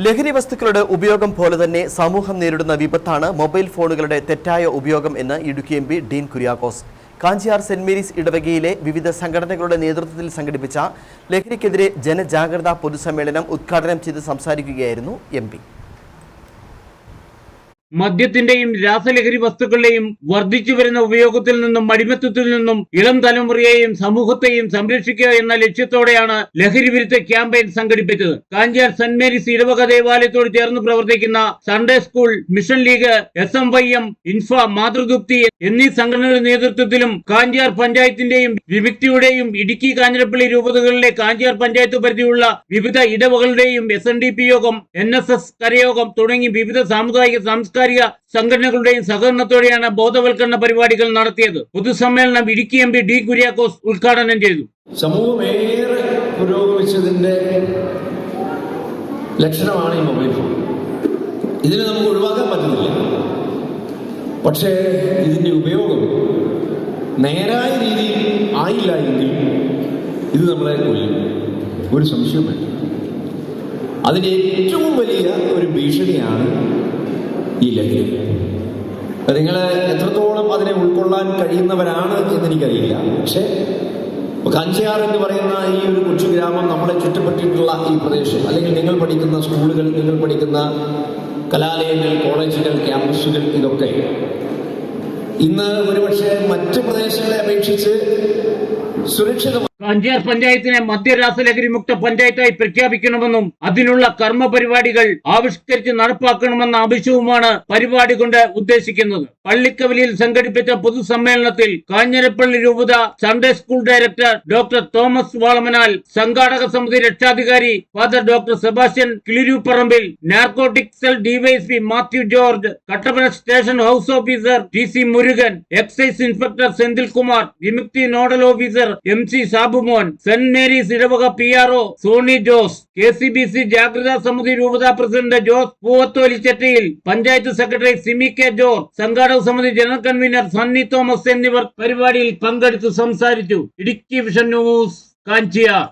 ലഹരി വസ്തുക്കളുടെ ഉപയോഗം പോലെ തന്നെ സമൂഹം നേരിടുന്ന വിപത്താണ് മൊബൈൽ ഫോണുകളുടെ തെറ്റായ ഉപയോഗം എന്ന് Idukki M P Dean Kuriakose. Kanchiyar saint Mary's ഇടവകയിലെ വിവിധ സംഘടനകളുടെ നേതൃത്വത്തിൽ സംഘടിപ്പിച്ച ലഹരിക്കെതിരെ ജനജാഗ്രതാ പൊതുസമ്മേളനം ഉദ്ഘാടനം ചെയ്ത് സംസാരിക്കുകയായിരുന്നു എം പി. മദ്യത്തിന്റെയും രാസലഹരി വസ്തുക്കളുടെയും വർദ്ധിച്ചു വരുന്ന ഉപയോഗത്തിൽ നിന്നും അടിമത്തത്തിൽ നിന്നും ഇളം തലമുറയെയും സമൂഹത്തെയും സംരക്ഷിക്കുക എന്ന ലക്ഷ്യത്തോടെയാണ് ലഹരി വിരുദ്ധ ക്യാമ്പയിൻ സംഘടിപ്പിച്ചത്. കാഞ്ചിയാർ സെന്റ് മേരീസ് ഇടവക ദേവാലയത്തോട് ചേർന്ന് പ്രവർത്തിക്കുന്ന Sunday school, mission league, SMYM, ഇൻഫ, മാതൃദുപ്തി എന്നീ സംഘടനകളുടെ നേതൃത്വത്തിലും കാഞ്ചിയാർ പഞ്ചായത്തിന്റെയും വിമുക്തിയുടെയും ഇടുക്കി കാഞ്ഞിരപ്പള്ളി രൂപതകളിലെ കാഞ്ചിയാർ പഞ്ചായത്ത് പരിധിയുള്ള വിവിധ ഇടവകളുടെയും SNDP യോഗം, NSS കരയോഗം തുടങ്ങി വിവിധ സാമുദായിക സംഘടനകളുടെയും സഹകരണത്തോടെയാണ് ബോധവൽക്കരണ പരിപാടികൾ നടത്തിയത്. പൊതുസമ്മേളനം ഇടുക്കി എം പി ഡീൻ കുര്യാക്കോസ് ഉദ്ഘാടനം ചെയ്തു. സമൂഹമേറെ പുരോഗമിച്ചതിന്റെ ലക്ഷണമാണ് ഈ മൊബൈൽ ഫോൺ. ഇതിനെ നമുക്ക് ഒഴിവാക്കാൻ പറ്റുന്നില്ല. പക്ഷേ ഇതിന്റെ ഉപയോഗം നേരായ രീതിയിൽ ആയില്ല എങ്കിൽ ഇത് നമ്മളെ കൊല്ലും, ഒരു സംശയം വേണ്ട. അതിന് ഏറ്റവും വലിയ ഒരു ഭീഷണിയാണ് ഈ ലഹരി. നിങ്ങൾ എത്രത്തോളം അതിനെ ഉൾക്കൊള്ളാൻ കഴിയുന്നവരാണ് എന്നെനിക്കറിയില്ല. പക്ഷേ കാഞ്ചിയാർ എന്ന് പറയുന്ന ഈ ഒരു കൊച്ചു ഗ്രാമം, നമ്മളെ ചുറ്റപ്പെട്ടിട്ടുള്ള ഈ പ്രദേശം, അല്ലെങ്കിൽ നിങ്ങൾ പഠിക്കുന്ന സ്കൂളുകൾ, നിങ്ങൾ പഠിക്കുന്ന കലാലയങ്ങൾ, കോളേജുകൾ, ക്യാമ്പസുകൾ, ഇതൊക്കെ ഇന്ന് ഒരുപക്ഷെ മറ്റ് പ്രദേശങ്ങളെ അപേക്ഷിച്ച് സുരക്ഷിതമാണ്. കാഞ്ചിയാർ പഞ്ചായത്തിനെ മദ്യരാസലഹരി മുക്ത പഞ്ചായത്തായി പ്രഖ്യാപിക്കണമെന്നും അതിനുള്ള കർമ്മ പരിപാടികൾ ആവിഷ്കരിച്ച് നടപ്പാക്കണമെന്ന ആവശ്യവുമാണ് പരിപാടി കൊണ്ട് ഉദ്ദേശിക്കുന്നത്. പള്ളിക്കവലിയിൽ സംഘടിപ്പിച്ച പൊതുസമ്മേളനത്തിൽ കാഞ്ഞിരപ്പള്ളി രൂപത Sunday school director doctor Thomas Valamanal, സംഘാടക സമിതി രക്ഷാധികാരി father doctor Sebastian Kiliroopparambil, narcotic cell DYSP Mathew George, Kattappana station house officer TC Murugan, excise inspector Senthil Kumar, Vimukthi nodal officer MC Sabumon, Saint Mary's ഇടവക PRO സോണി ജോസ്, KCBC ജാഗ്രതാ സമിതി രൂപതാ president Jose Poovatholichettiyil, panchayat secretary Simi K George, സംഘാടക സമിതി general convener Sunny Thomas എന്നിവർ പരിപാടിയിൽ പങ്കെടുത്ത് സംസാരിച്ചു. Idukki vision news, Kanchiyar.